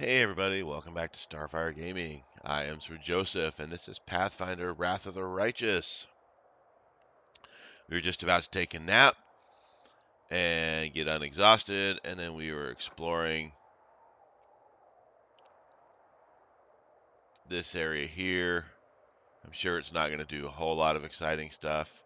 Hey everybody, welcome back to Starfyre Gaming. I am Sir Joseph, and this is Pathfinder Wrath of the Righteous. We were just about to take a nap and get unexhausted, and then we were exploring this area here. I'm sure it's not going to do a whole lot of exciting stuff.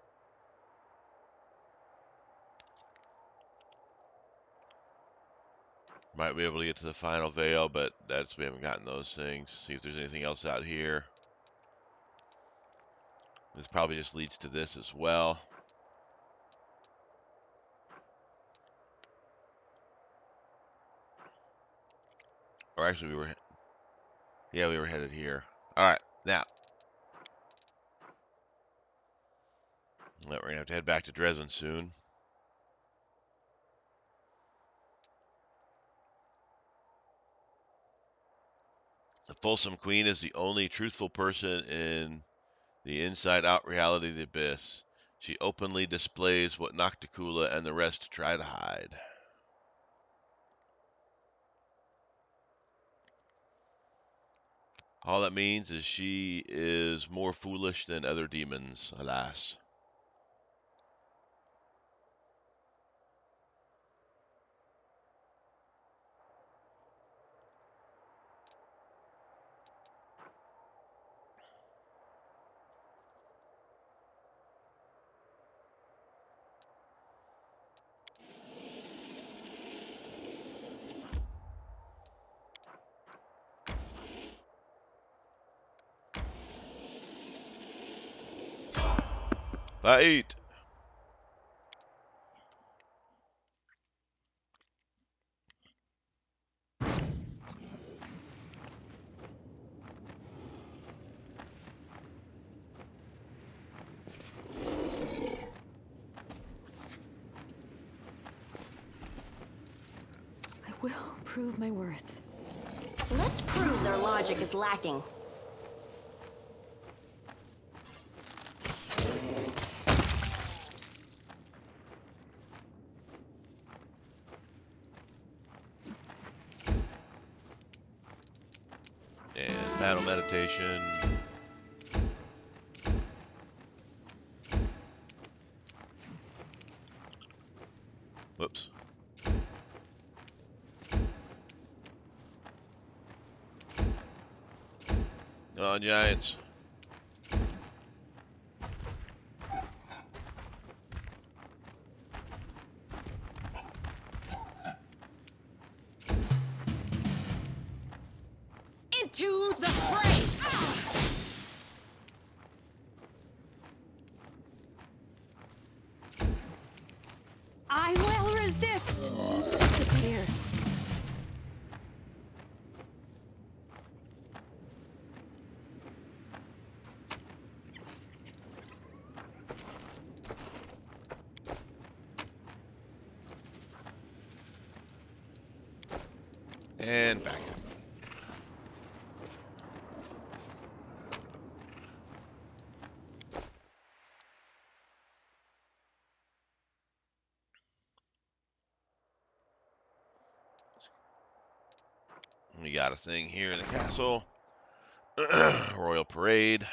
Might be able to get to the final veil, but we haven't gotten those things. See if there's anything else out here. This probably just leads to this as well. Or actually, we were headed here. All right, now we're gonna have to head back to Dresden soon. The Folsom Queen is the only truthful person in the inside-out reality of the Abyss. She openly displays what Nocticula and the rest try to hide. All that means is she is more foolish than other demons, alas. Fight! I will prove my worth. Let's prove their logic is lacking. And battle meditation. Whoops. On giants. Into the fray! I will resist! Disappear. And back. We got a thing here in the castle. Royal Parade.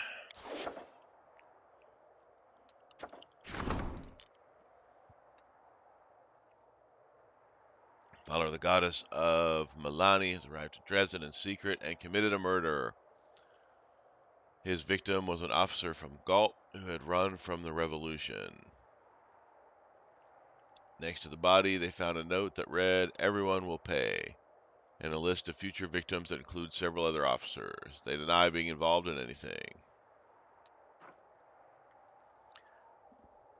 Follower, the goddess of Milani, has arrived in Dresden in secret and committed a murder. His victim was an officer from Galt who had run from the revolution. Next to the body, they found a note that read, "Everyone will pay," and a list of future victims that include several other officers. They deny being involved in anything.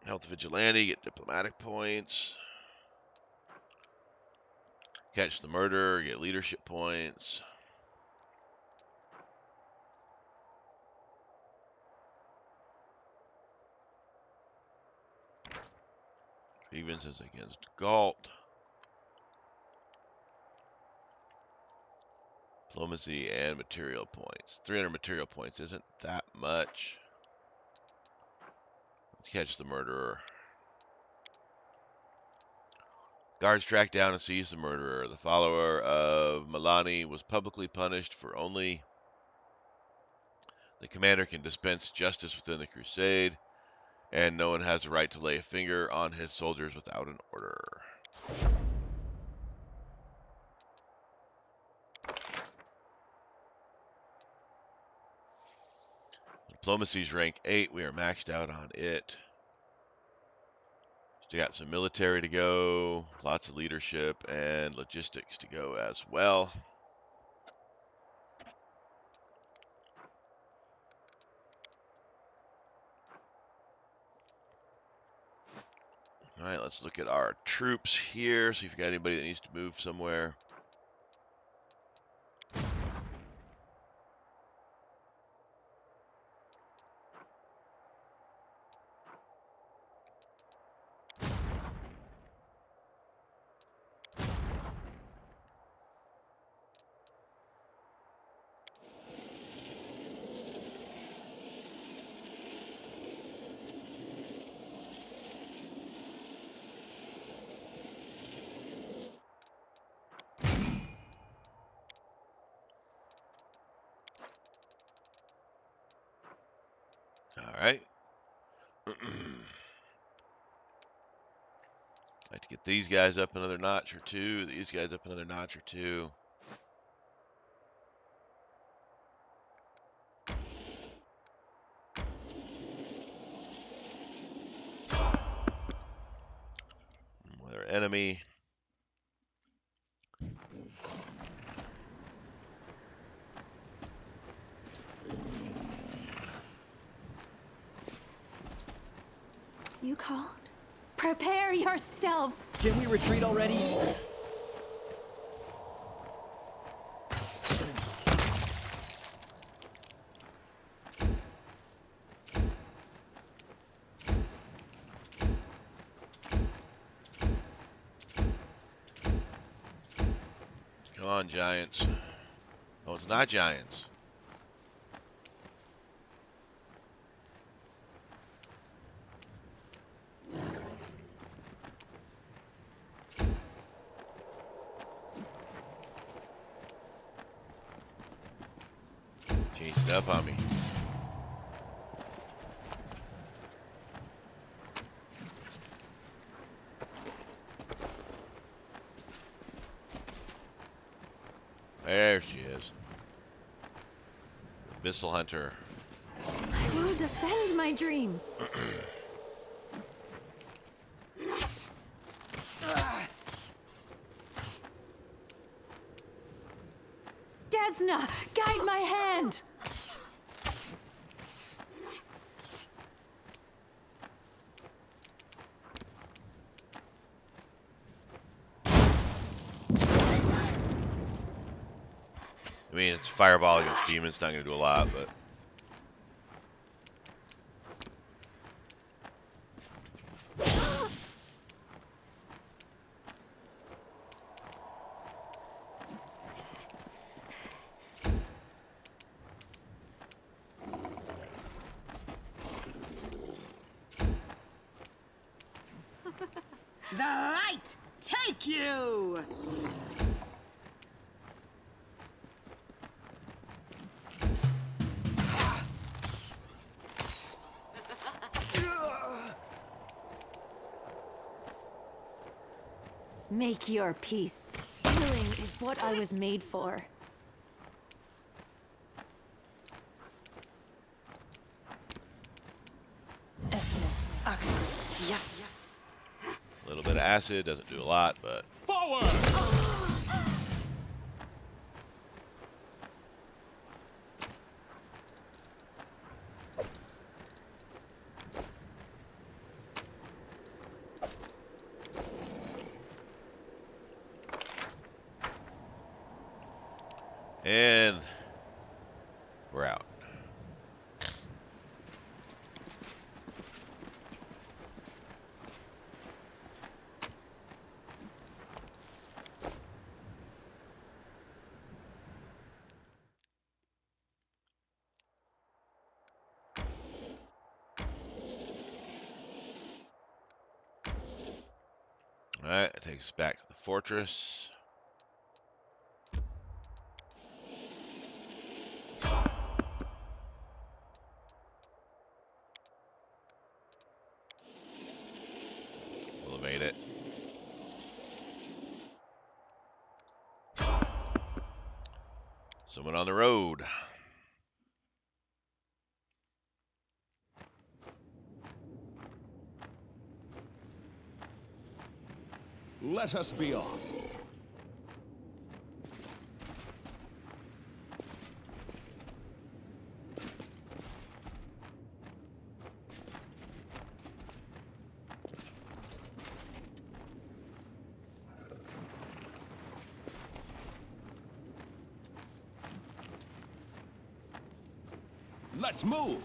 Help the vigilante, get diplomatic points. Catch the murderer, get leadership points. Grievances against Galt. Diplomacy and material points. 300 material points isn't that much. Let's catch the murderer. Guards track down and seize the murderer. The follower of Milani Milani was publicly punished for only the commander can dispense justice within the crusade, and no one has a right to lay a finger on his soldiers without an order. Diplomacy's rank 8. We are maxed out on it. Still got some military to go, lots of leadership, and logistics to go as well. All right, let's look at our troops here, see if we got anybody that needs to move somewhere. All right. Like to get these guys up another notch or two, these guys up another notch or two. Another enemy. You called? Prepare yourself! Can we retreat already? Come on, giants. Oh, it's not giants. Changed it up on me. There she is. Abyssal Hunter. I will defend my dream. Desna, guide my hand! I mean, it's fireball against demons, not going to do a lot, but... The light take you! Make your peace. Healing is what I was made for. Yes. A little bit of acid, doesn't do a lot, but... Forward! And... we're out. Alright, that takes us back to the fortress. Someone on the road. Let us be off. Let's move.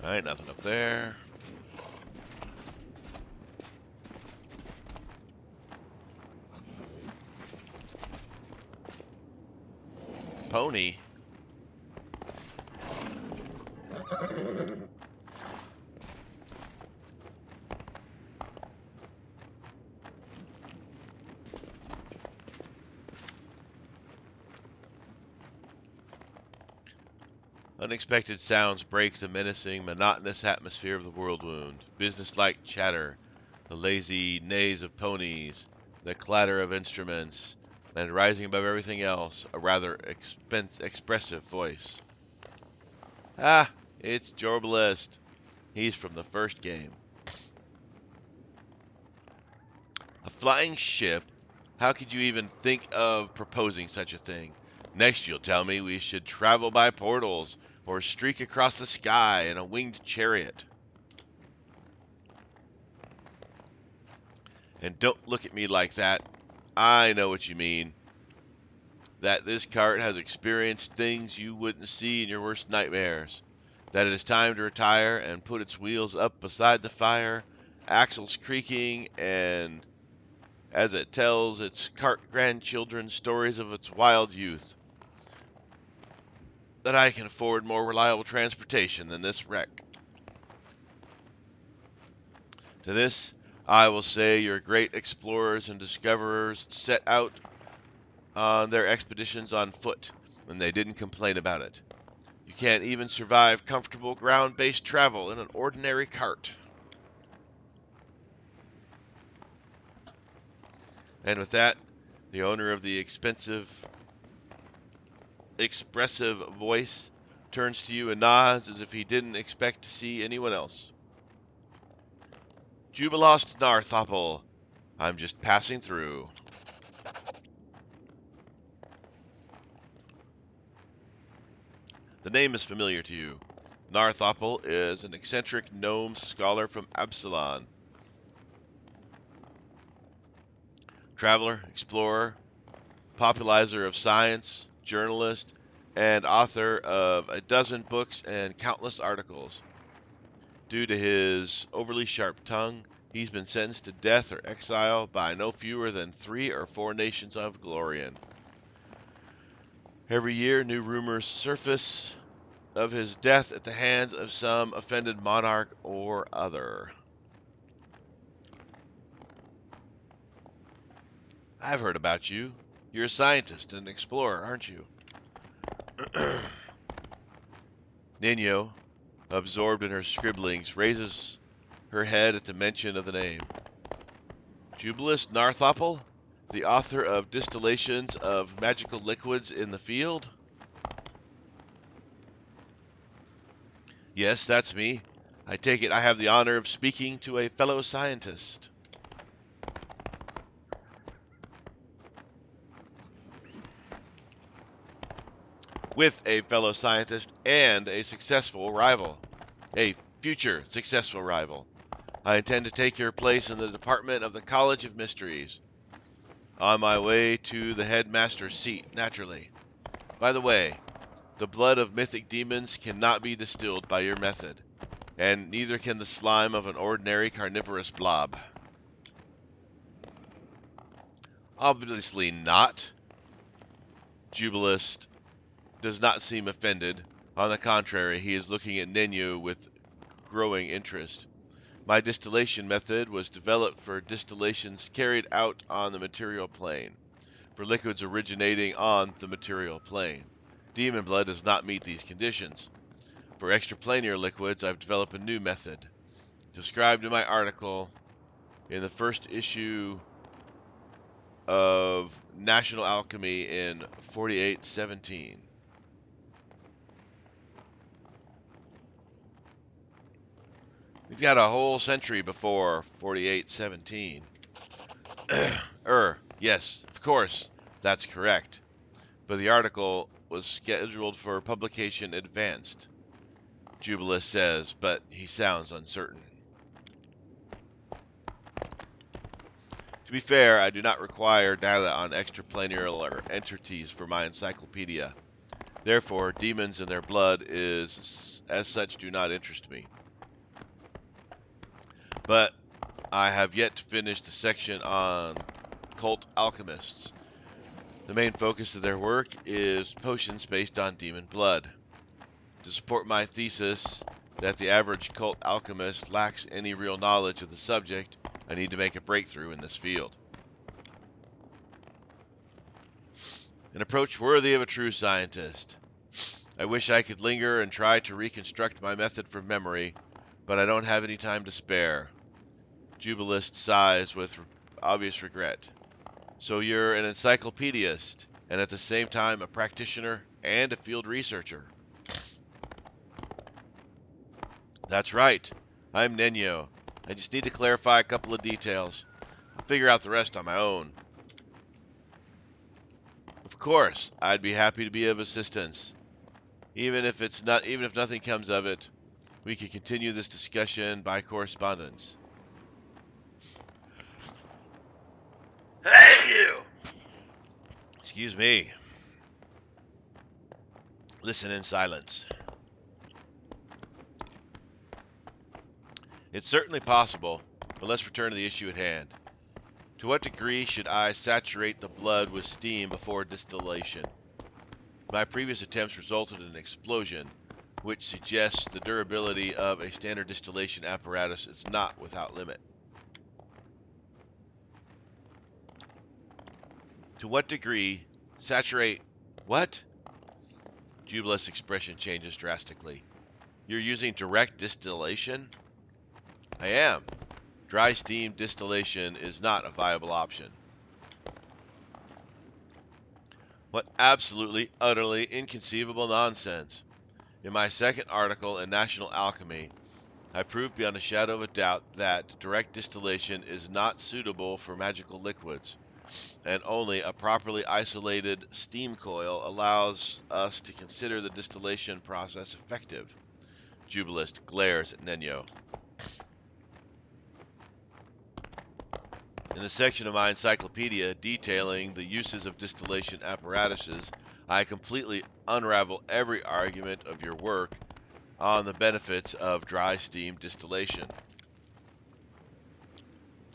Alright, nothing up there. Pony. Unexpected sounds break the menacing, monotonous atmosphere of the Worldwound. Businesslike chatter, the lazy neighs of ponies, the clatter of instruments, and rising above everything else, a rather expressive voice. Ah, it's Jubilost. He's from the first game. A flying ship? How could you even think of proposing such a thing? Next you'll tell me we should travel by portals, or streak across the sky in a winged chariot. And don't look at me like that. I know what you mean. That this cart has experienced things you wouldn't see in your worst nightmares. That it is time to retire and put its wheels up beside the fire, axles creaking, and as it tells its cart grandchildren stories of its wild youth. That I can afford more reliable transportation than this wreck. To this, I will say your great explorers and discoverers set out on their expeditions on foot, and they didn't complain about it. You can't even survive comfortable ground-based travel in an ordinary cart. And with that, the owner of the expressive voice turns to you and nods as if he didn't expect to see anyone else. Jubilost Narthropple. I'm just passing through. The name is familiar to you. Narthropple is an eccentric gnome scholar from Absalon. Traveler, explorer, popularizer of science, journalist, and author of a dozen books and countless articles. Due to his overly sharp tongue, he's been sentenced to death or exile by no fewer than 3 or 4 nations of Glorian. Every year, new rumors surface of his death at the hands of some offended monarch or other. I've heard about you. You're a scientist and explorer, aren't you? Nino, absorbed in her scribblings, raises her head at the mention of the name. Jubilost Narthropple, the author of distillations of magical liquids in the field? Yes, that's me. I take it I have the honor of speaking to a fellow scientist. With a fellow scientist and a successful rival. A future successful rival. I intend to take your place in the department of the College of Mysteries. On my way to the headmaster's seat, naturally. By the way, the blood of mythic demons cannot be distilled by your method, and neither can the slime of an ordinary carnivorous blob. Obviously not. Jubilost does not seem offended. On the contrary, he is looking at Nenu with growing interest. My distillation method was developed for distillations carried out on the material plane, for liquids originating on the material plane. Demon blood does not meet these conditions. For extraplanar liquids, I've developed a new method, described in my article in the first issue of national alchemy in 4817. We've got a whole century before 4817. Yes, of course, that's correct. But the article was scheduled for publication advanced, Jubilost says, but he sounds uncertain. To be fair, I do not require data on extraplanar entities for my encyclopedia. Therefore, demons and their blood as such do not interest me. But I have yet to finish the section on cult alchemists. The main focus of their work is potions based on demon blood. To support my thesis that the average cult alchemist lacks any real knowledge of the subject, I need to make a breakthrough in this field. An approach worthy of a true scientist. I wish I could linger and try to reconstruct my method from memory, but I don't have any time to spare. Jubilost sighs with obvious regret. So you're an encyclopedist, and at the same time a practitioner and a field researcher. That's right. I'm Nenyo. I just need to clarify a couple of details. I'll figure out the rest on my own. Of course, I'd be happy to be of assistance. Even if nothing comes of it, we can continue this discussion by correspondence. Thank you. Excuse me. Listen in silence. It's certainly possible, but let's return to the issue at hand. To what degree should I saturate the blood with steam before distillation? My previous attempts resulted in an explosion, which suggests the durability of a standard distillation apparatus is not without limit. To what degree saturate what? Jubilost's expression changes drastically. You're using direct distillation? I am. Dry steam distillation is not a viable option. What absolutely, utterly inconceivable nonsense. In my second article in National Alchemy, I proved beyond a shadow of a doubt that direct distillation is not suitable for magical liquids, and only a properly isolated steam coil allows us to consider the distillation process effective. Jubilost glares at Nenyo. In the section of my encyclopedia detailing the uses of distillation apparatuses, I completely unravel every argument of your work on the benefits of dry steam distillation.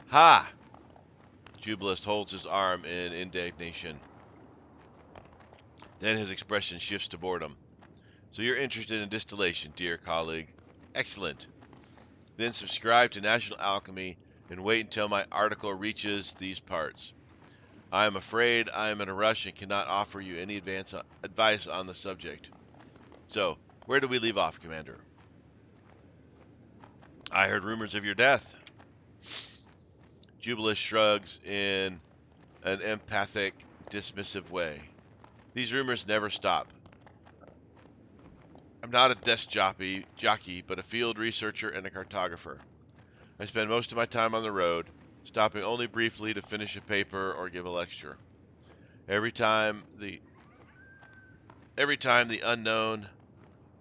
Ha! Jubilost holds his arm in indignation. Then his expression shifts to boredom. So you're interested in distillation, dear colleague. Excellent. Then subscribe to National Alchemy and wait until my article reaches these parts. I am afraid I am in a rush and cannot offer you any advice on the subject. So, where do we leave off, Commander? I heard rumors of your death. Jubilost shrugs in an emphatic, dismissive way. These rumors never stop. I'm not a desk jockey, but a field researcher and a cartographer. I spend most of my time on the road, stopping only briefly to finish a paper or give a lecture. Every time the unknown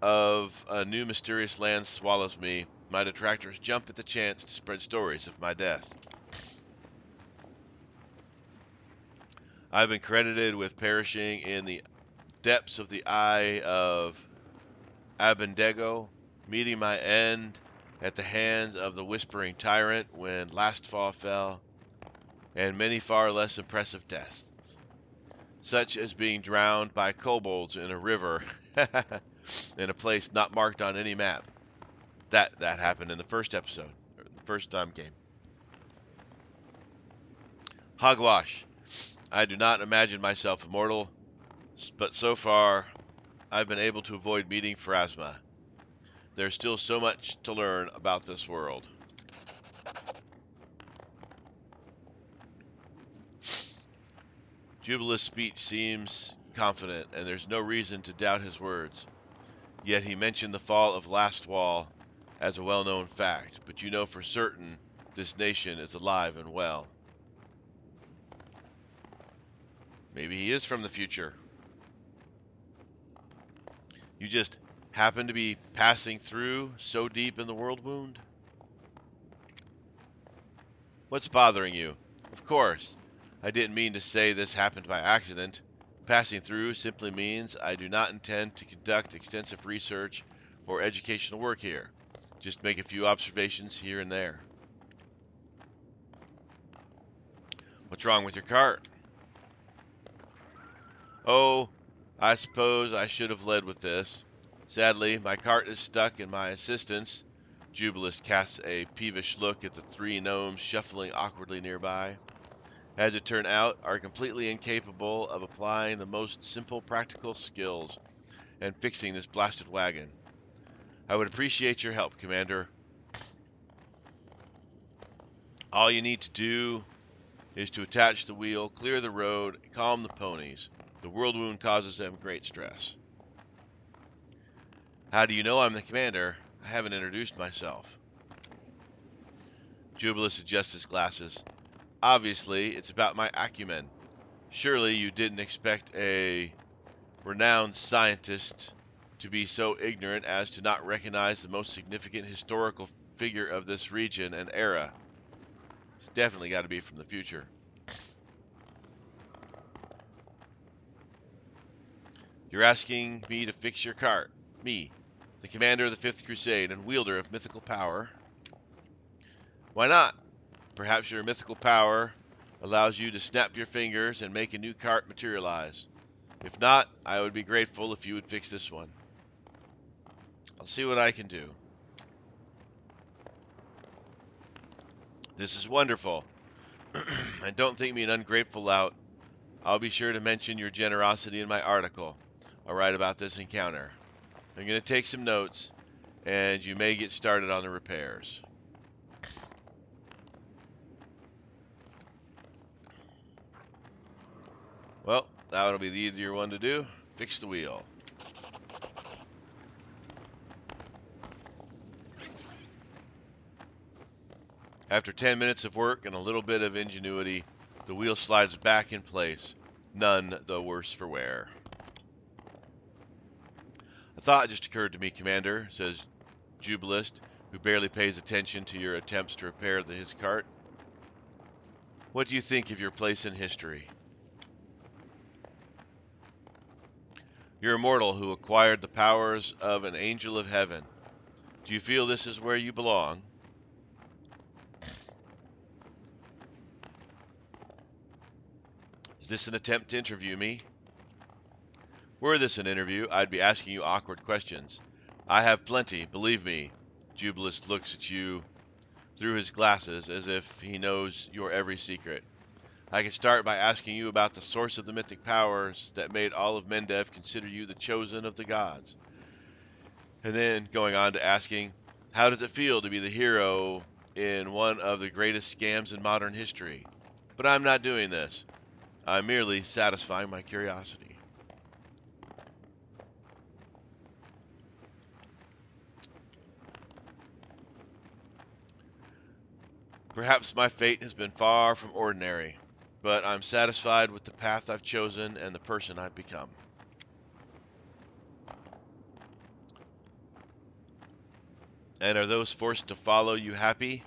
of a new mysterious land swallows me, my detractors jump at the chance to spread stories of my death. I've been credited with perishing in the depths of the eye of Abendego, meeting my end at the hands of the Whispering Tyrant when Lastfall fell, and many far less impressive deaths, such as being drowned by kobolds in a river in a place not marked on any map. That happened in the first episode, or the first game. Hogwash. I do not imagine myself immortal, but so far I've been able to avoid meeting Pharasma. There's still so much to learn about this world. Jubilost's speech seems confident, and there's no reason to doubt his words. Yet he mentioned the fall of Last Wall as a well-known fact, but you know for certain this nation is alive and well. Maybe he is from the future. You just happen to be passing through so deep in the Worldwound? What's bothering you? Of course, I didn't mean to say this happened by accident. Passing through simply means I do not intend to conduct extensive research or educational work here. Just make a few observations here and there. What's wrong with your cart? Oh, I suppose I should have led with this. Sadly, my cart is stuck and my assistants, Jubilost casts a peevish look at the three gnomes shuffling awkwardly nearby, as it turned out, are completely incapable of applying the most simple practical skills and fixing this blasted wagon. I would appreciate your help, Commander. All you need to do is to attach the wheel, clear the road, calm the ponies. The Worldwound causes them great stress. How do you know I'm the commander? I haven't introduced myself. Jubilost adjusts his glasses. Obviously, it's about my acumen. Surely you didn't expect a renowned scientist to be so ignorant as to not recognize the most significant historical figure of this region and era. It's definitely got to be from the future. You're asking me to fix your cart. Me, the commander of the Fifth Crusade and wielder of mythical power. Why not? Perhaps your mythical power allows you to snap your fingers and make a new cart materialize. If not, I would be grateful if you would fix this one. I'll see what I can do. This is wonderful. And don't think me an ungrateful lout. I'll be sure to mention your generosity in my article. I'll write about this encounter. I'm going to take some notes, and you may get started on the repairs. Well, that'll be the easier one to do. Fix the wheel. After 10 minutes of work and a little bit of ingenuity, the wheel slides back in place, none the worse for wear. A thought just occurred to me, Commander, says Jubilost, who barely pays attention to your attempts to repair his cart. What do you think of your place in history? You're a mortal who acquired the powers of an angel of heaven. Do you feel this is where you belong? Is this an attempt to interview me? Were this an interview, I'd be asking you awkward questions. I have plenty, believe me. Jubilost looks at you through his glasses as if he knows your every secret. I can start by asking you about the source of the mythic powers that made all of Mendev consider you the chosen of the gods. And then going on to asking, how does it feel to be the hero in one of the greatest scams in modern history? But I'm not doing this. I'm merely satisfying my curiosity. Perhaps my fate has been far from ordinary, but I'm satisfied with the path I've chosen and the person I've become. And are those forced to follow you happy?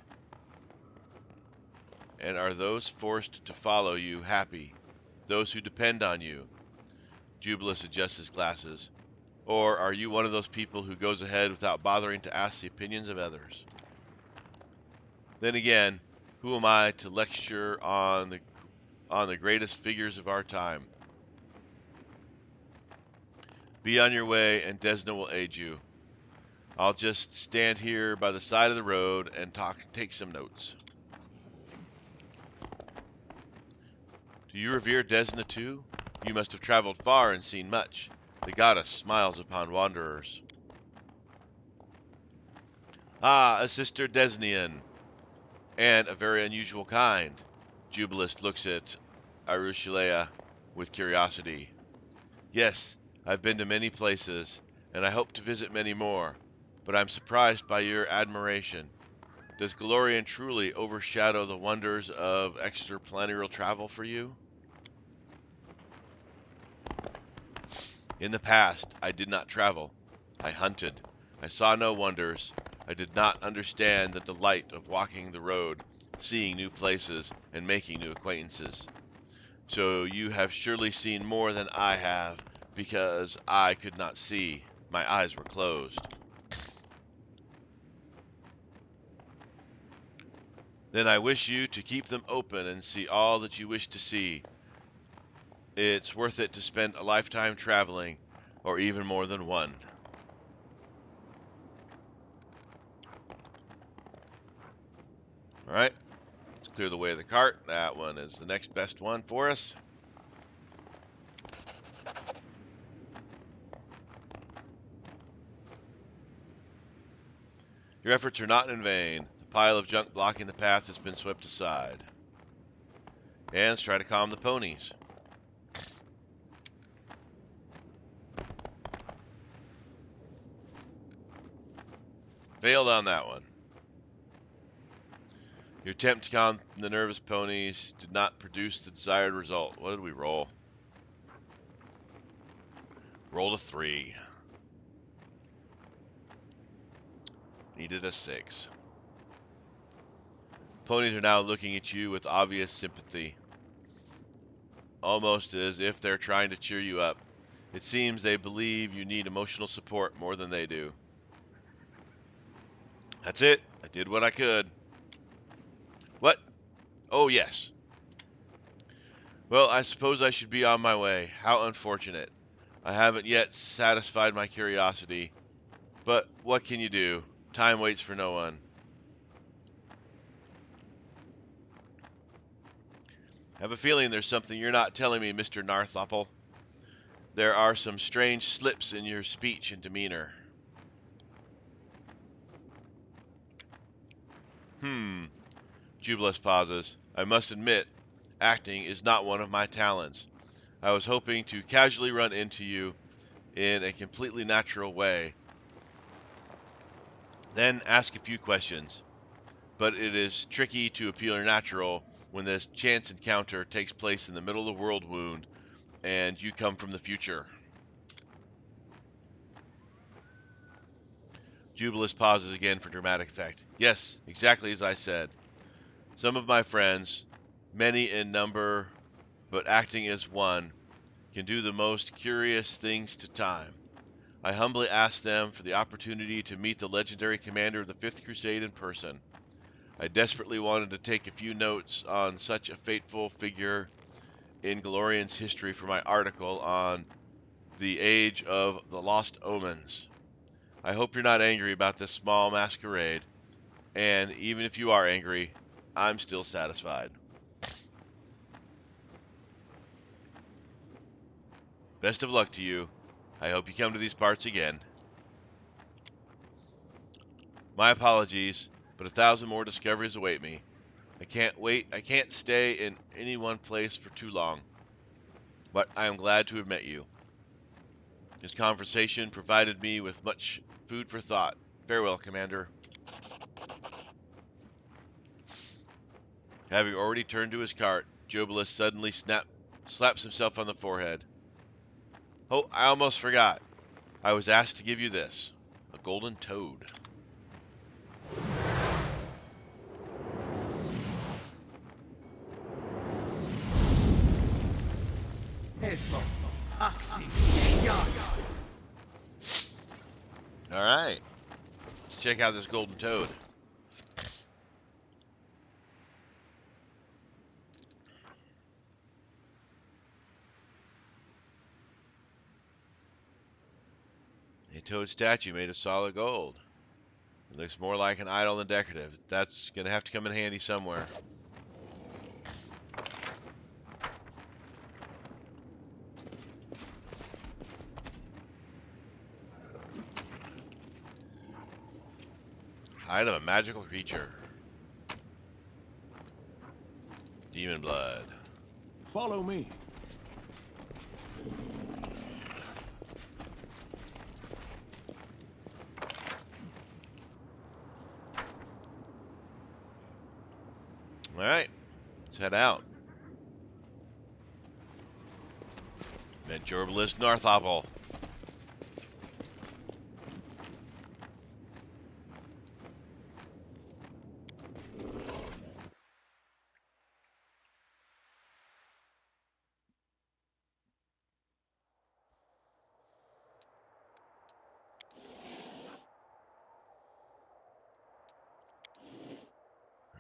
And are those forced to follow you happy? Those who depend on you? Jubilost adjusts his glasses. Or are you one of those people who goes ahead without bothering to ask the opinions of others? Then again, who am I to lecture on the greatest figures of our time? Be on your way, and Desna will aid you. I'll just stand here by the side of the road and take some notes. Do you revere Desna too? You must have traveled far and seen much. The goddess smiles upon wanderers. Ah, a sister Desnian, and a very unusual kind. Jubilost looks at Arushilea. with curiosity. Yes, I've been to many places, and I hope to visit many more, but I'm surprised by your admiration. Does Galorian truly overshadow the wonders of extraplanetary travel for you? In the past, I did not travel. I hunted. I saw no wonders. I did not understand the delight of walking the road, seeing new places, and making new acquaintances. So you have surely seen more than I have, because I could not see. My eyes were closed. Then I wish you to keep them open and see all that you wish to see. It's worth it to spend a lifetime traveling, or even more than one. All right, let's clear the way of the cart. That one is the next best one for us. Your efforts are not in vain. The pile of junk blocking the path has been swept aside. And let's try to calm the ponies. Failed on that one. Your attempt to calm the nervous ponies did not produce the desired result. What did we roll? Rolled a 3. Needed a 6. Ponies are now looking at you with obvious sympathy, almost as if they're trying to cheer you up. It seems they believe you need emotional support more than they do. That's it. I did what I could. What? Oh, yes. Well, I suppose I should be on my way. How unfortunate. I haven't yet satisfied my curiosity. But what can you do? Time waits for no one. I have a feeling there's something you're not telling me, Mr. Narthropple. There are some strange slips in your speech and demeanor. Jubilost pauses. I must admit, acting is not one of my talents. I was hoping to casually run into you in a completely natural way, then ask a few questions. But it is tricky to appear natural when this chance encounter takes place in the middle of the Worldwound and you come from the future. Jubilost pauses again for dramatic effect. Yes, exactly as I said. Some of my friends, many in number but acting as one, can do the most curious things to time. I humbly asked them for the opportunity to meet the legendary commander of the Fifth Crusade in person. I desperately wanted to take a few notes on such a fateful figure in Galorian's history for my article on the Age of the Lost Omens. I hope you're not angry about this small masquerade, and even if you are angry, I'm still satisfied. Best of luck to you. I hope you come to these parts again. My apologies, but 1,000 more discoveries await me. I can't wait. I can't stay in any one place for too long, but I am glad to have met you. This conversation provided me with much food for thought. Farewell, Commander. Having already turned to his cart, Jubilost suddenly slaps himself on the forehead. Oh, I almost forgot. I was asked to give you this. A golden toad. Alright. Let's check out this golden toad. A toad statue made of solid gold. It looks more like an idol than decorative. That's going to have to come in handy somewhere. Hide of a magical creature. Demon blood. Follow me. head out. At Jubilost Narthropple.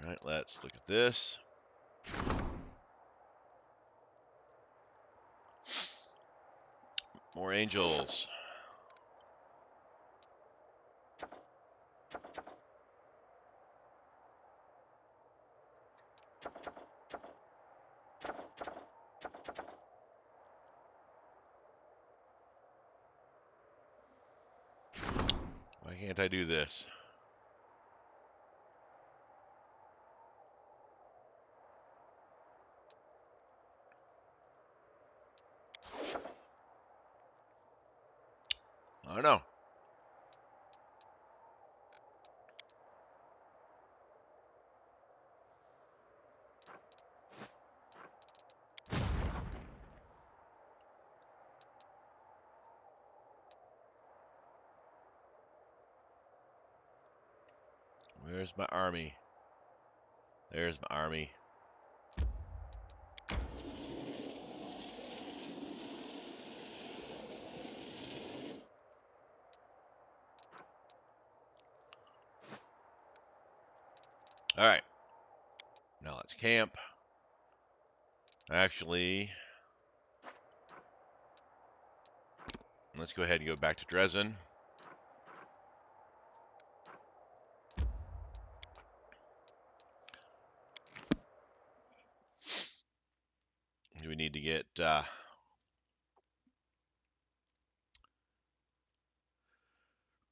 All right, let's look at this. More angels. Why can't I do this? I don't know. Where's my army? There's my army. All right. Now let's camp. Actually, let's go ahead and go back to Dresden. We need to get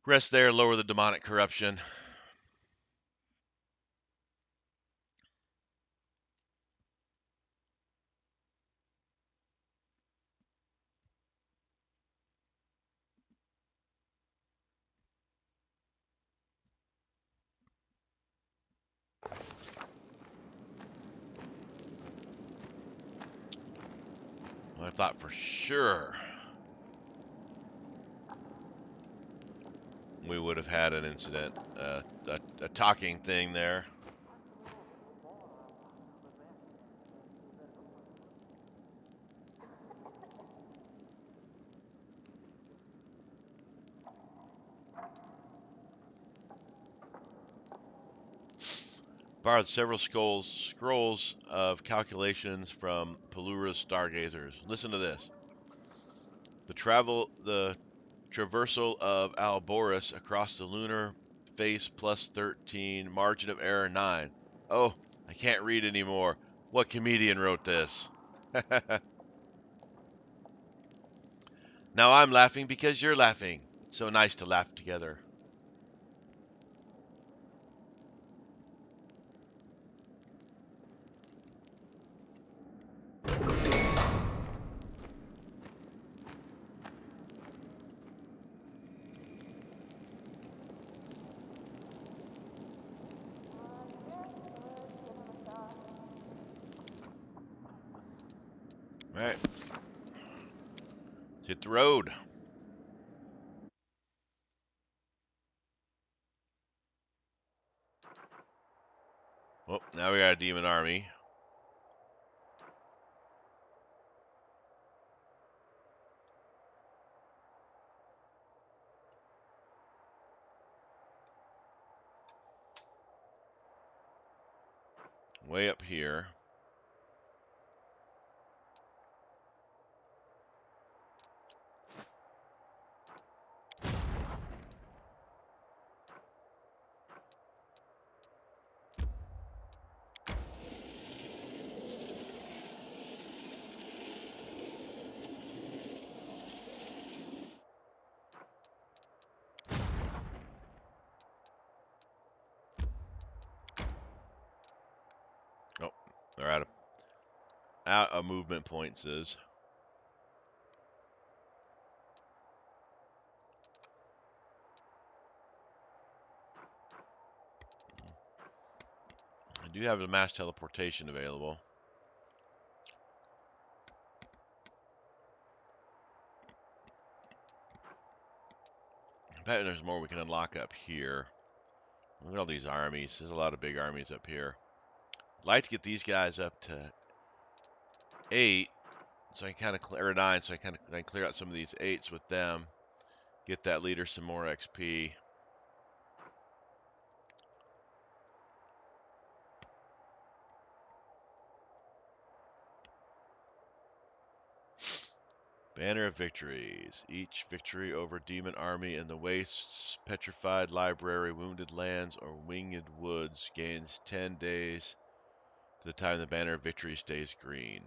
rest there, lower the demonic corruption. I thought for sure we would have had an incident, a talking thing there. Borrowed several scrolls of calculations from Pelura's stargazers. Listen to this. The traversal of Alboris across the lunar face plus 13, margin of error 9. Oh, I can't read anymore. What comedian wrote this? Now I'm laughing because you're laughing. It's so nice to laugh together. All right. Let's hit the road. Oh, now we got a demon army. Way up here. Oh, they're out of movement points is. I do have the mass teleportation available. bet there's more we can unlock up here. Look at all these armies. There's a lot of big armies up here. I'd like to get these guys up to 8, so I can kind of or 9, so I can clear out some of these 8s with them. Get that leader some more XP. Banner of Victories. Each victory over demon army in the wastes, petrified library, wounded lands, or winged woods gains 10 days to the time the Banner of Victory stays green.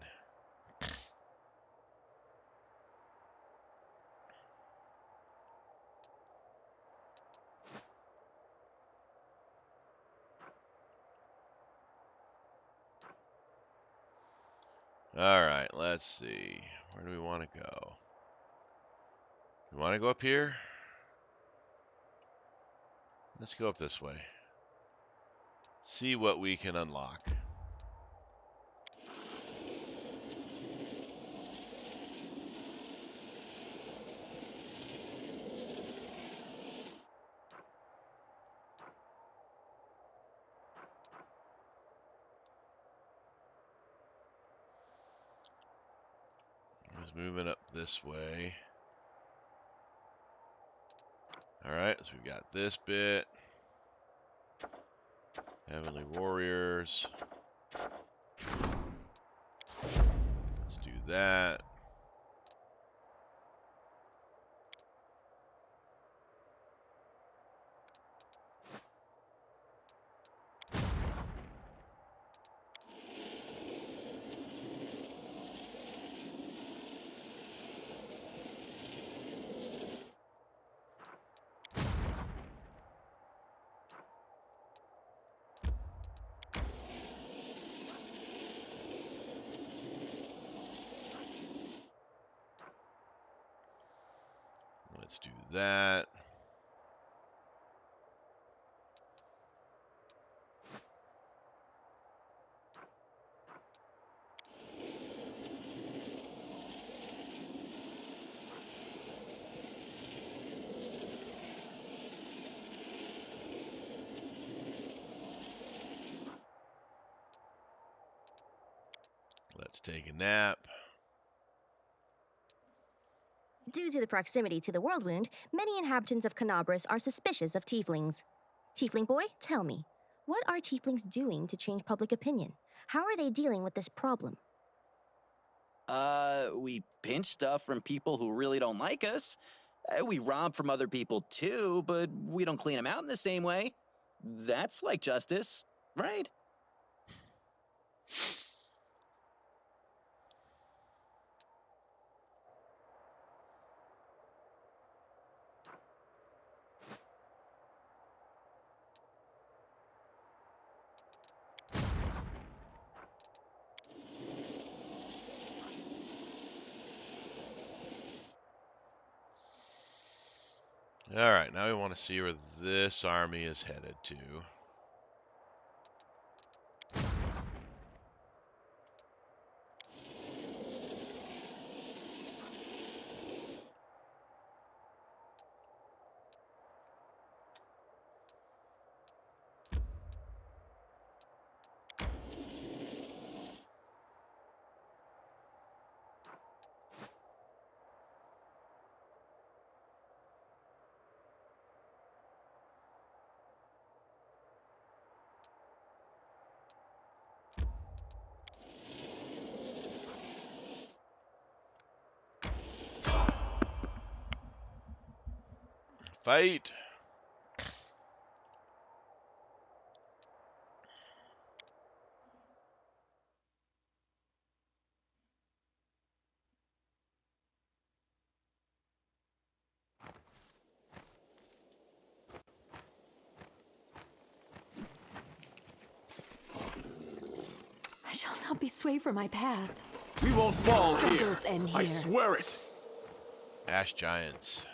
Alright, let's see. Where do we want to go? We want to go up here? Let's go up this way. See what we can unlock. Just moving up this way. Alright, so we've got this bit. Heavenly Warriors. Let's do that. Let's do that. Let's take a nap. Due to the proximity to the Worldwound, many inhabitants of Canabras are suspicious of tieflings. Tiefling boy, tell me, what are tieflings doing to change public opinion? How are they dealing with this problem? We pinch stuff from people who really don't like us. We rob from other people too, but we don't clean them out in the same way. That's like justice, right? Alright, now we want to see where this army is headed to. Fight! I shall not be swayed from my path. We won't fall here. Struggles end I here. swear it. Ash Giants.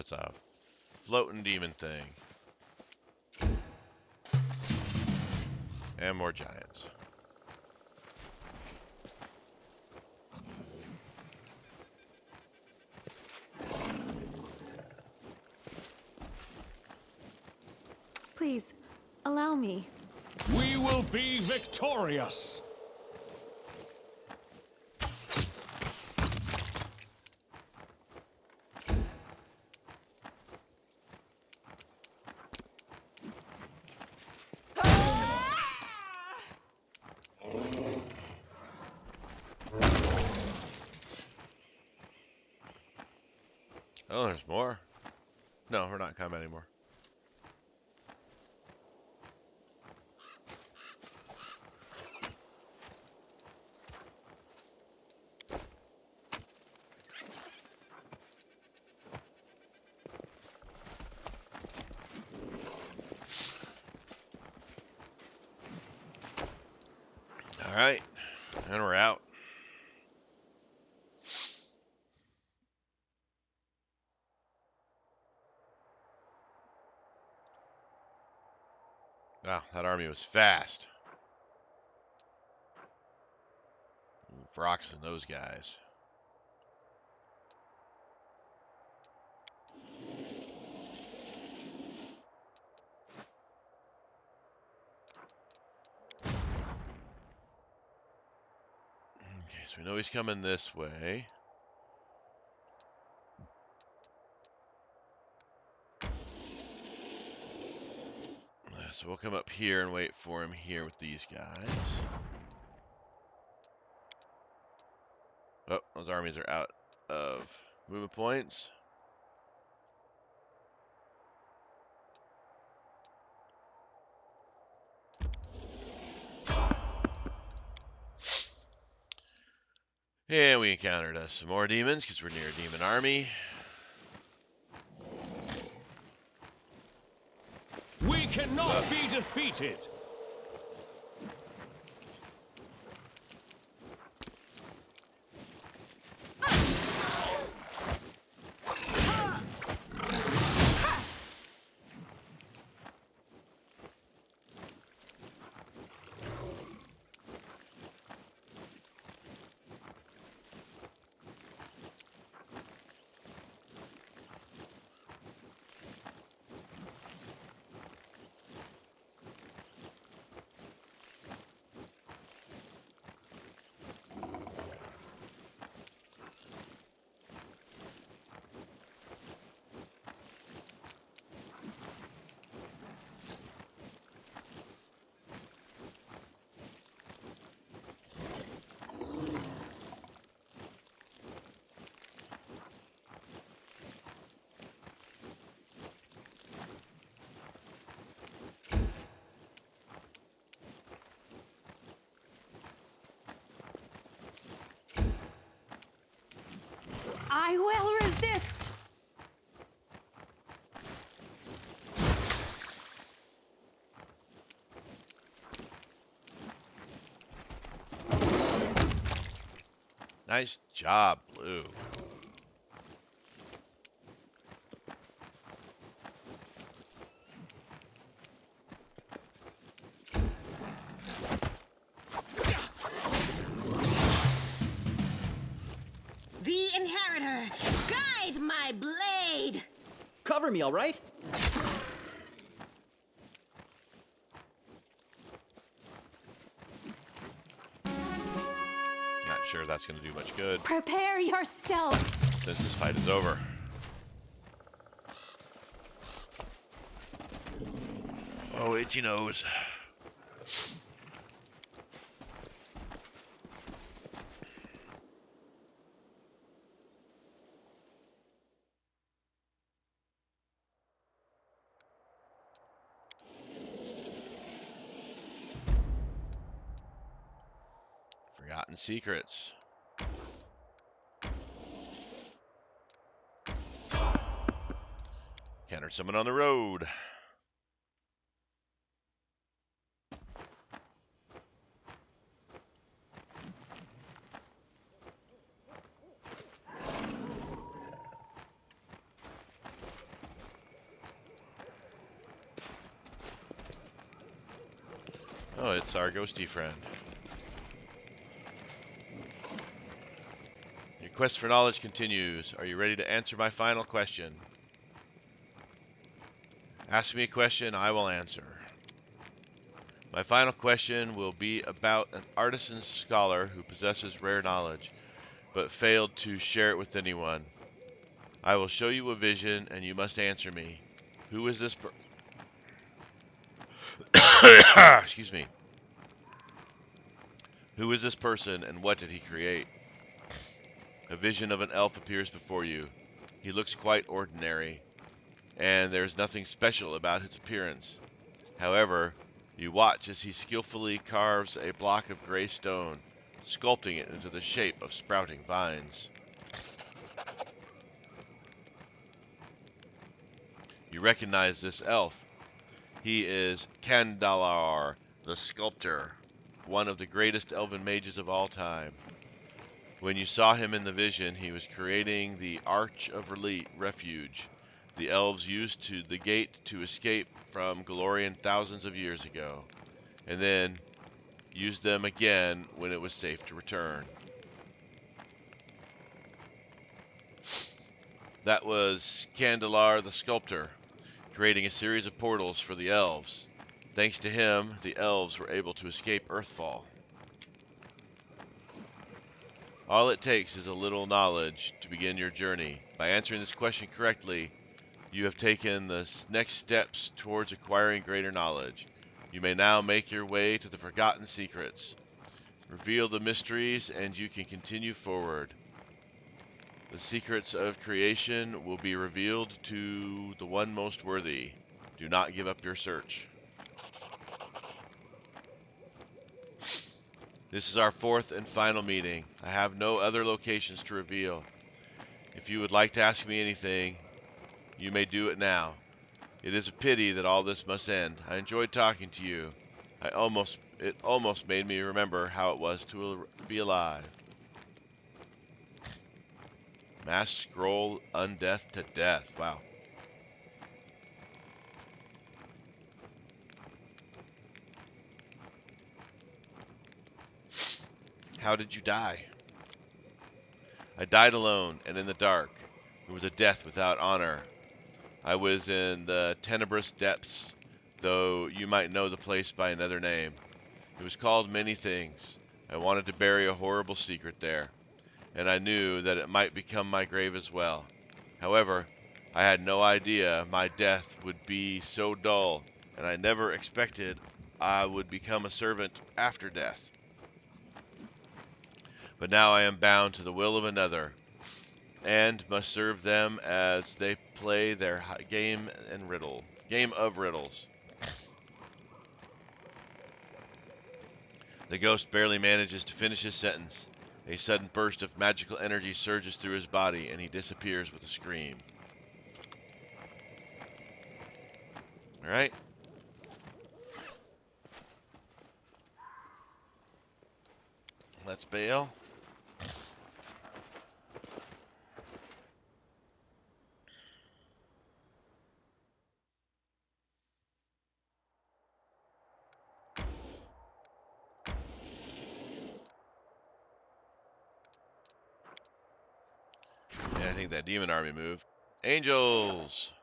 it's a floating demon thing. And more giants. Please, allow me. We will be victorious. Oh, there's more. No, we're not in combat anymore. All right, and we're out. Wow, that army was fast. Frox and those guys. Okay, so we know he's coming this way. So we'll come up here and wait for him here with these guys. Oh, those armies are out of movement points. And we encountered us some more demons because we're near a demon army. We cannot be defeated. I will resist! Nice job, Blue. The Inheritor, guide my blade! Cover me, all right? Not sure that's going to do much good Prepare yourself! since this fight is over. Oh, itchy nose. Forgotten secrets. Encountered someone on the road. Oh, it's our ghosty friend. Your quest for knowledge continues. Are you ready to answer my final question? Ask me a question, I will answer. My final question will be about an artisan scholar who possesses rare knowledge, but failed to share it with anyone. I will show you a vision, and you must answer me. Who is this Excuse me. Who is this person, and what did he create? A vision of an elf appears before you. He looks quite ordinary, and there is nothing special about his appearance. However, you watch as he skillfully carves a block of gray stone, sculpting it into the shape of sprouting vines. You recognize this elf. He is Candalar, the sculptor, one of the greatest elven mages of all time. When you saw him in the vision, he was creating the Arch of Refuge the elves used to the gate to escape from Galorian thousands of years ago, and then used them again when it was safe to return. That was Candelar the Sculptor, creating a series of portals for the elves. Thanks to him, the elves were able to escape Earthfall. All it takes is a little knowledge to begin your journey. By answering this question correctly, you have taken the next steps towards acquiring greater knowledge. You may now make your way to the forgotten secrets. Reveal the mysteries, and you can continue forward. The secrets of creation will be revealed to the one most worthy. Do not give up your search. This is our fourth and final meeting. I have no other locations to reveal. If you would like to ask me anything, you may do it now. It is a pity that all this must end. I enjoyed talking to you. It almost made me remember how it was to be alive. Mass scroll undeath to death. Wow. How did you die? I died alone and in the dark. It was a death without honor. I was in the tenebrous depths, though you might know the place by another name. It was called many things. I wanted to bury a horrible secret there, and I knew that it might become my grave as well. However, I had no idea my death would be so dull, and I never expected I would become a servant after death. But now I am bound to the will of another, and must serve them as they play their game of riddles. The ghost barely manages to finish his sentence. A sudden burst of magical energy surges through his body, and he disappears with a scream. All right. Let's bail. And I think that demon army moved. Angels!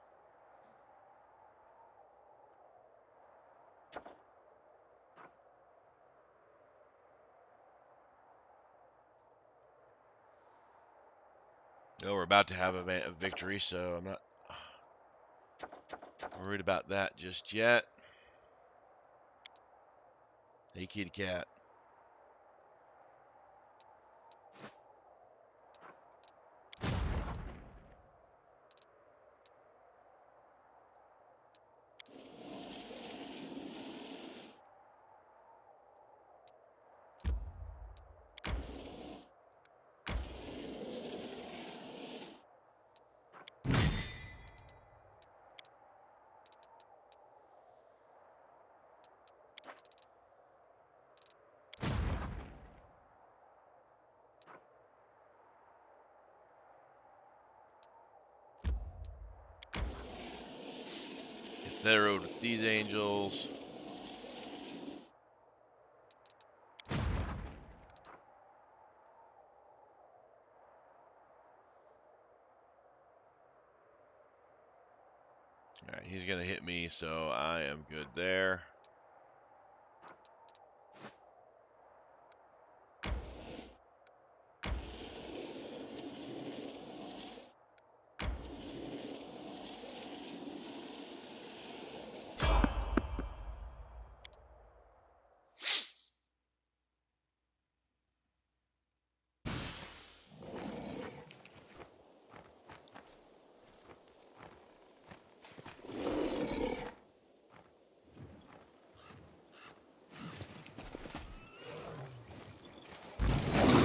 Oh, we're about to have a victory, so I'm not worried about that just yet. Hey, kitty cat. Hit the road with these angels. Alright, he's going to hit me, so I am good there.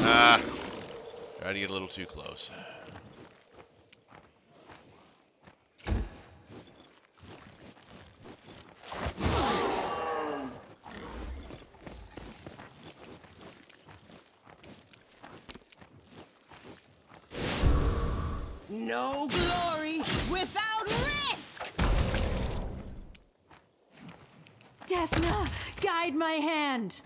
Ah, tried to get a little too close. No glory without risk! Desna, guide my hand.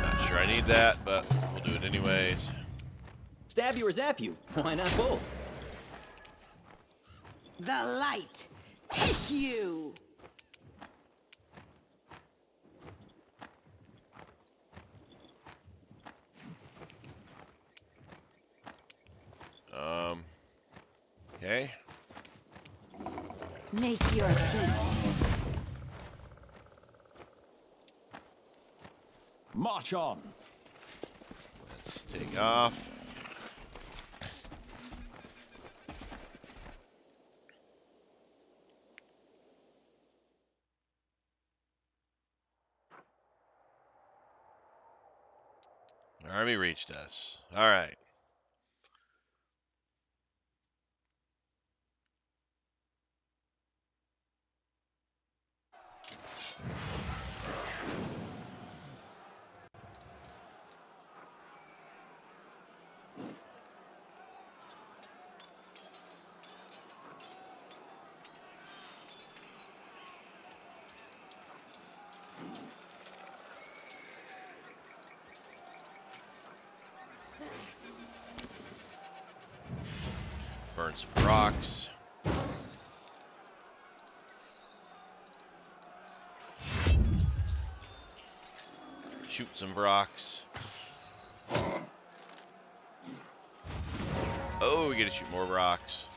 Not sure I need that, but we'll do it anyways. Stab you or zap you? Why not both? The light, take you! Okay. Make your peace. March on. Let's take off. Army reached us. All right. Burn some rocks. Shoot some rocks. Oh, we get to shoot more rocks.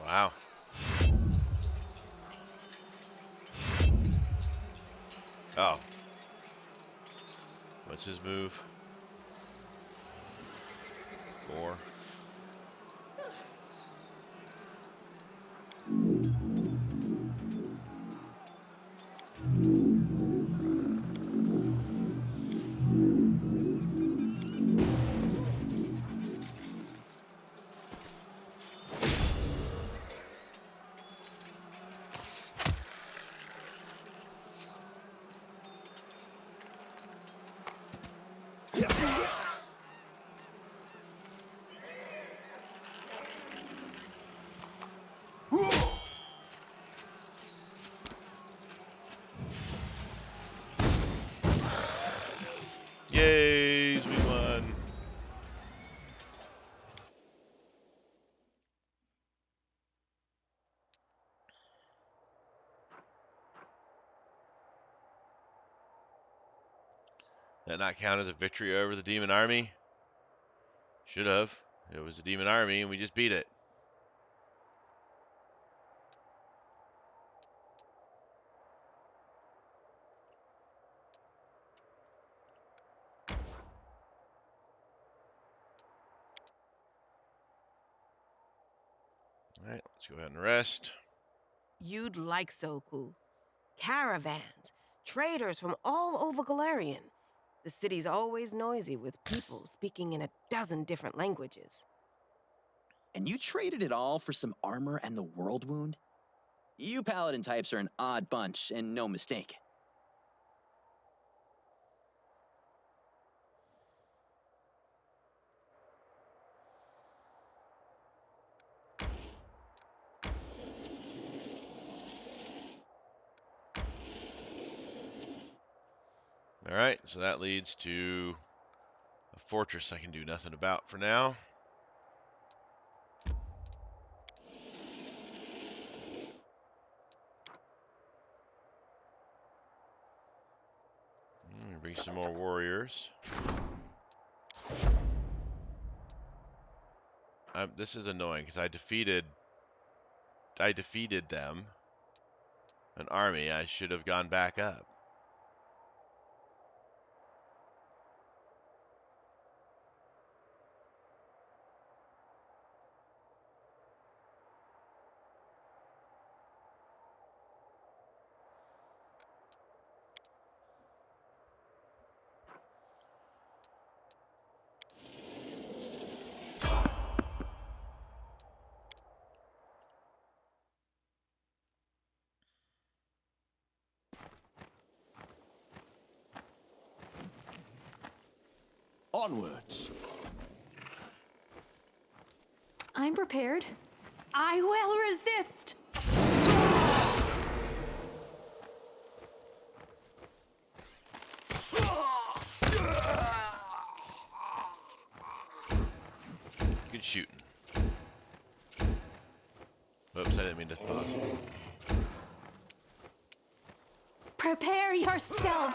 Wow. Oh. What's his move? 4. Yay, we won. That not count as a victory over the demon army? Should have. It was a demon army and we just beat it. Alright, let's go ahead and rest. You'd like Soku. Caravans, traders from all over Galarian. The city's always noisy with people speaking in a dozen different languages. And you traded it all for some armor and the Worldwound? You paladin types are an odd bunch, and no mistake. Alright, so that leads to a fortress I can do nothing about for now. Bring some more warriors. This is annoying because I defeated them, an army. I should have gone back up. Onwards. I'm prepared. I will resist! Good shooting. Oops, I didn't mean to pause. Prepare yourself!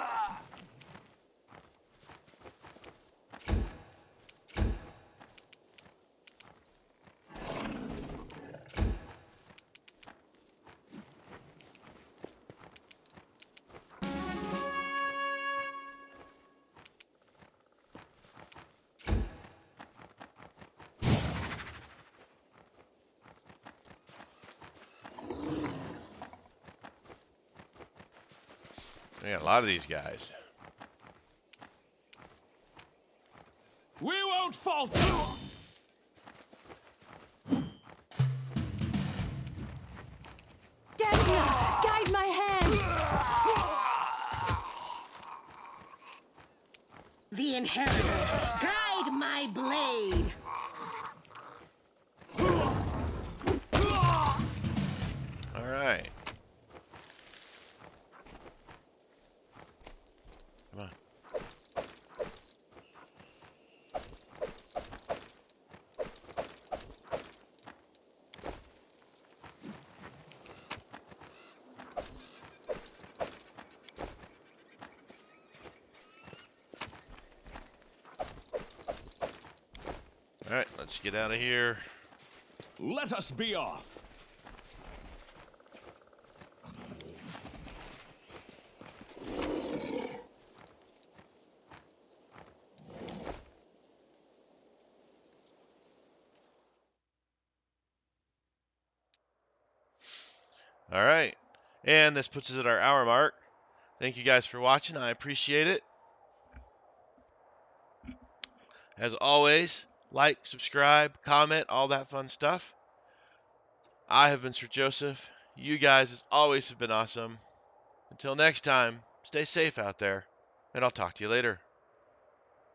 We got a lot of these guys. We won't falter! Desna, guide my hand! The Inheritor, guide my blade! All right. Come on. All right, let's get out of here. Let us be off. All right. And this puts us at our hour mark. Thank you guys for watching. I appreciate it. As always, like, subscribe, comment, all that fun stuff. I have been Sir Joseph. You guys, as always, have been awesome. Until next time, stay safe out there, and I'll talk to you later.